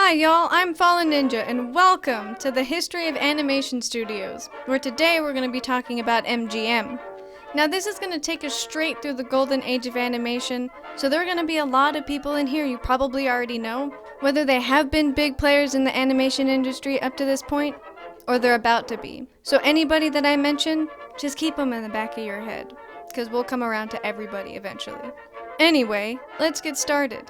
Hi y'all, I'm Fallen Ninja and welcome to the History of Animation Studios, where today we're going to be talking about MGM. Now this is going to take us straight through the golden age of animation, so there are going to be a lot of people in here you probably already know, whether they have been big players in the animation industry up to this point, or they're about to be. So anybody that I mention, just keep them in the back of your head, because we'll come around to everybody eventually. Anyway, let's get started.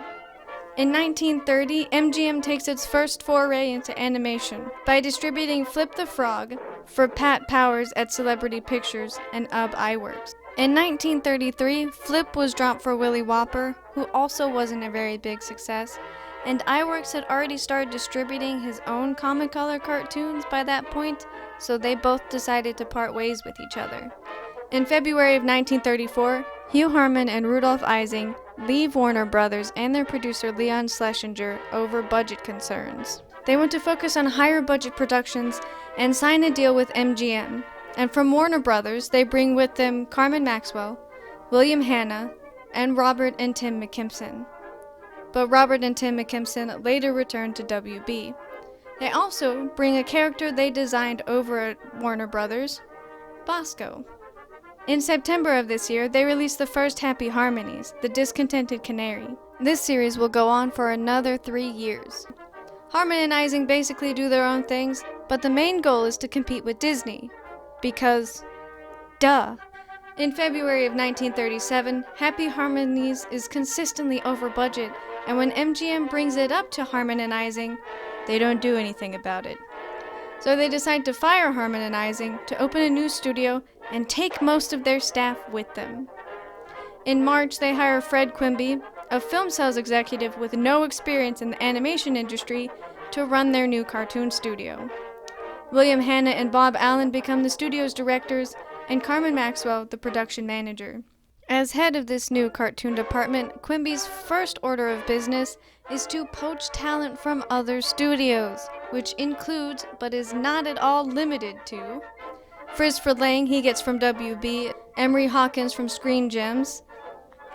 In 1930, MGM takes its first foray into animation by distributing Flip the Frog for Pat Powers at Celebrity Pictures and UB Iwerks. In 1933, Flip was dropped for Willy Whopper, who also wasn't a very big success, and Iwerks had already started distributing his own Comicolor cartoons by that point, so they both decided to part ways with each other. In February of 1934, Hugh Harman and Rudolph Ising leave Warner Brothers and their producer Leon Schlesinger over budget concerns. They want to focus on higher budget productions and sign a deal with MGM. And from Warner Brothers, they bring with them Carmen Maxwell, William Hanna, and Robert and Tim McKimson. But Robert and Tim McKimson later returned to WB. They also bring a character they designed over at Warner Brothers, Bosco. In September of this year, they released the first Happy Harmonies, The Discontented Canary. This series will go on for another 3 years. Harman and Ising basically do their own things, but the main goal is to compete with Disney. Because, duh. In February of 1937, Happy Harmonies is consistently over budget, and when MGM brings it up to Harman and Ising, they don't do anything about it. So they decide to fire Harman and Ising to open a new studio and take most of their staff with them. In March, they hire Fred Quimby, a film sales executive with no experience in the animation industry, to run their new cartoon studio. William Hanna and Bob Allen become the studio's directors, and Carmen Maxwell the production manager. As head of this new cartoon department, Quimby's first order of business is to poach talent from other studios, which includes, but is not at all limited to, Frizz Lang he gets from WB, Emery Hawkins from Screen Gems,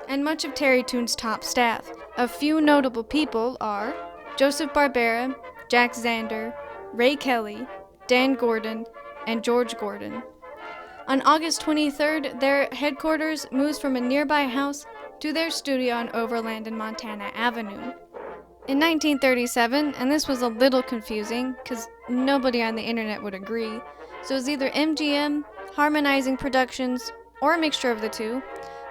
and much of Terrytoon's top staff. A few notable people are Joseph Barbera, Jack Zander, Ray Kelly, Dan Gordon, and George Gordon. On August 23rd, their headquarters moves from a nearby house to their studio on Overland and Montana Avenue. In 1937, and this was a little confusing because nobody on the internet would agree, so it was either MGM, Harmonizing Productions, or a mixture of the two,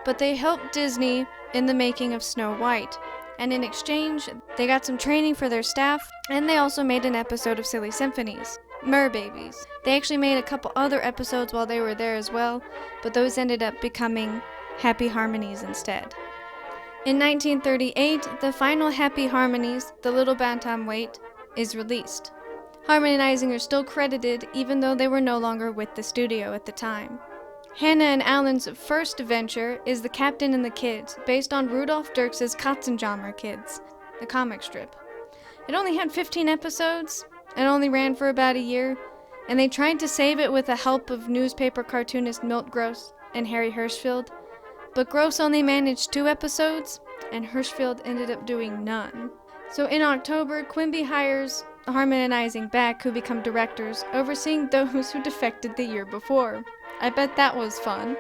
but they helped Disney in the making of Snow White, and in exchange, they got some training for their staff, and they also made an episode of Silly Symphonies, Merbabies. They actually made a couple other episodes while they were there as well, but those ended up becoming Happy Harmonies instead. In 1938, the final Happy Harmonies, The Little Bantam Weight, is released. Harman and Ising are still credited, even though they were no longer with the studio at the time. Hanna and Allen's first venture is The Captain and the Kids, based on Rudolf Dirks' Katzenjammer Kids, the comic strip. It only had 15 episodes, and only ran for about a year, and they tried to save it with the help of newspaper cartoonist Milt Gross and Harry Hirschfeld, but Gross only managed 2 episodes, and Hirschfeld ended up doing none. So in October, Quimby hires Harman and Ising back, who become directors, overseeing those who defected the year before. I bet that was fun.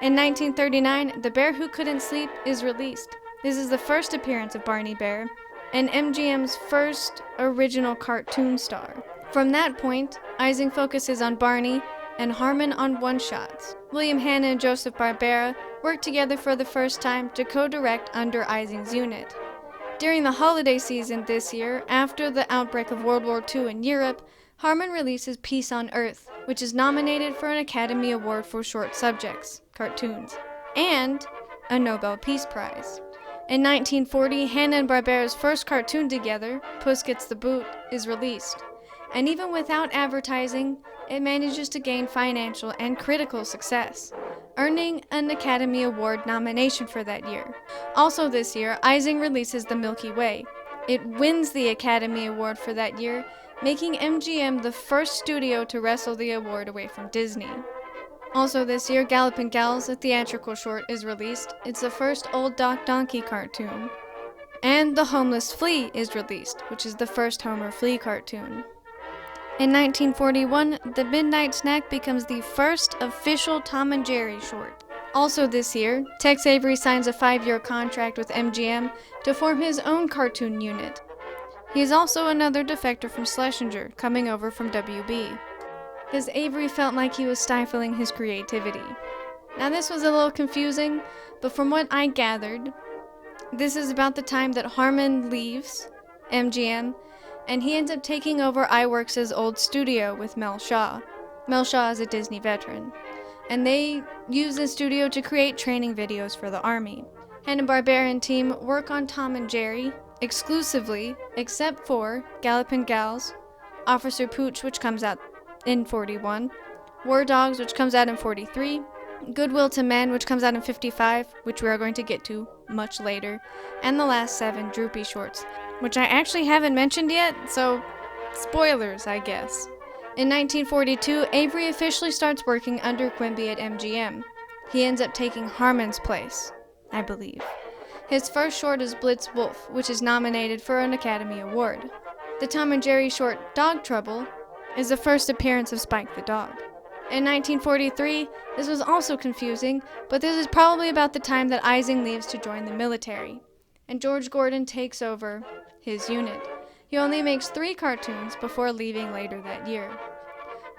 In 1939, The Bear Who Couldn't Sleep is released. This is the first appearance of Barney Bear, and MGM's first original cartoon star. From that point, Ising focuses on Barney, and Harman on one-shots. William Hanna and Joseph Barbera worked together for the first time to co-direct under Ising's unit. During the holiday season this year, after the outbreak of World War II in Europe, Harman releases Peace on Earth, which is nominated for an Academy Award for Short Subjects, cartoons, and a Nobel Peace Prize. In 1940, Hanna-Barbera's first cartoon together, Puss Gets the Boot, is released. And even without advertising, it manages to gain financial and critical success, earning an Academy Award nomination for that year. Also this year, Ising releases The Milky Way. It wins the Academy Award for that year, making MGM the first studio to wrestle the award away from Disney. Also this year, Gallopin' Gals, a theatrical short, is released. It's the first Old Doc Donkey cartoon. And The Homeless Flea is released, which is the first Homer Flea cartoon. In 1941, The Midnight Snack becomes the first official Tom and Jerry short. Also this year, Tex Avery signs a 5-year contract with MGM to form his own cartoon unit. He is also another defector from Schlesinger, coming over from WB, because Avery felt like he was stifling his creativity. Now this was a little confusing, but from what I gathered, this is about the time that Harmon leaves MGM, and he ends up taking over iWorks' old studio with Mel Shaw. Mel Shaw is a Disney veteran, and they use the studio to create training videos for the Army. Hanna-Barbera and team work on Tom and Jerry exclusively, except for Gallopin' Gals, Officer Pooch, which comes out in 41, War Dogs, which comes out in 43, Goodwill to Men, which comes out in 55, which we are going to get to much later, and the last 7 Droopy shorts, which I actually haven't mentioned yet, so spoilers, I guess. In 1942, Avery officially starts working under Quimby at MGM. He ends up taking Harmon's place, I believe. His first short is Blitz Wolf, which is nominated for an Academy Award. The Tom and Jerry short Dog Trouble is the first appearance of Spike the Dog. In 1943, this was also confusing, but this is probably about the time that Ising leaves to join the military, and George Gordon takes over his unit. He only makes 3 cartoons before leaving later that year.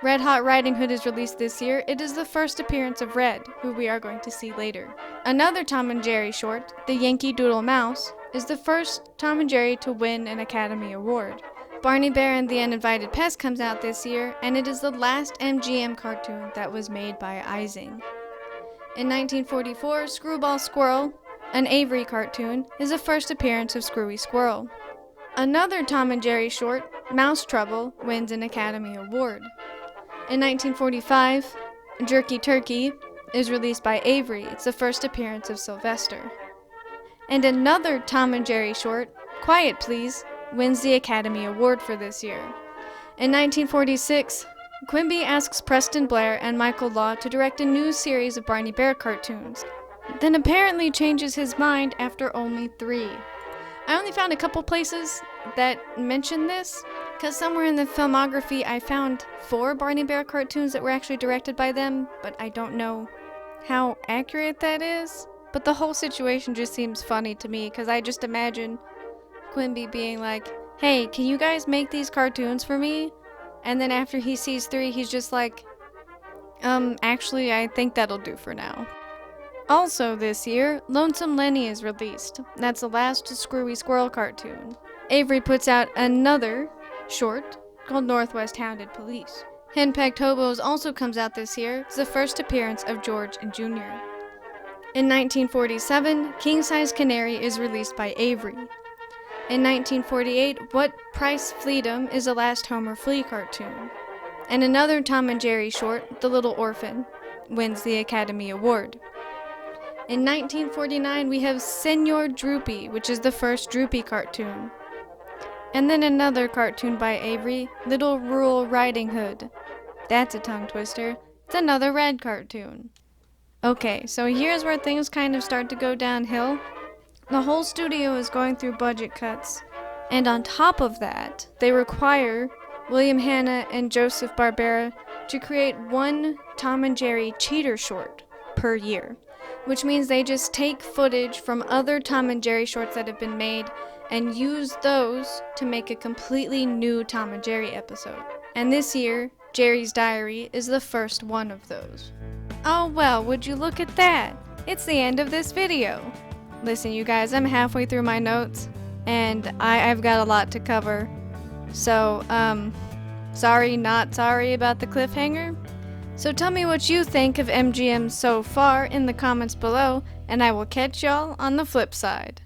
Red Hot Riding Hood is released this year. It is the first appearance of Red, who we are going to see later. Another Tom and Jerry short, The Yankee Doodle Mouse, is the first Tom and Jerry to win an Academy Award. Barney Bear and the Uninvited Pest comes out this year, and it is the last MGM cartoon that was made by Ising. In 1944, Screwball Squirrel, an Avery cartoon, is the first appearance of Screwy Squirrel. Another Tom and Jerry short, Mouse Trouble, wins an Academy Award. In 1945, Jerky Turkey is released by Avery. It's the first appearance of Sylvester. And another Tom and Jerry short, Quiet Please, wins the Academy Award for this year. In 1946, Quimby asks Preston Blair and Michael Law to direct a new series of Barney Bear cartoons, then apparently changes his mind after only 3. I only found a couple places that mention this, because somewhere in the filmography I found 4 Barney Bear cartoons that were actually directed by them, but I don't know how accurate that is. But the whole situation just seems funny to me, because I just imagine Quimby being like, hey, can you guys make these cartoons for me? And then after he sees 3, he's just like, actually, I think that'll do for now. Also this year, Lonesome Lenny is released. That's the last Screwy Squirrel cartoon. Avery puts out another short called Northwest Hounded Police. Henpecked Hobos also comes out this year. It's the first appearance of George and Jr. In 1947, King Size Canary is released by Avery. In 1948, What Price Fleedom is the last Homer Flea cartoon. And another Tom and Jerry short, The Little Orphan, wins the Academy Award. In 1949, we have Senor Droopy, which is the first Droopy cartoon. And then another cartoon by Avery, Little Rural Riding Hood. That's a tongue twister. It's another Red cartoon. Okay, so here's where things kind of start to go downhill. The whole studio is going through budget cuts, and on top of that, they require William Hanna and Joseph Barbera to create 1 Tom and Jerry cheater short per year, which means they just take footage from other Tom and Jerry shorts that have been made and use those to make a completely new Tom and Jerry episode. And this year, Jerry's Diary is the first one of those. Oh well, would you look at that? It's the end of this video. Listen, you guys, I'm halfway through my notes, and I've got a lot to cover. So, sorry, not sorry about the cliffhanger. So tell me what you think of MGM so far in the comments below, and I will catch y'all on the flip side.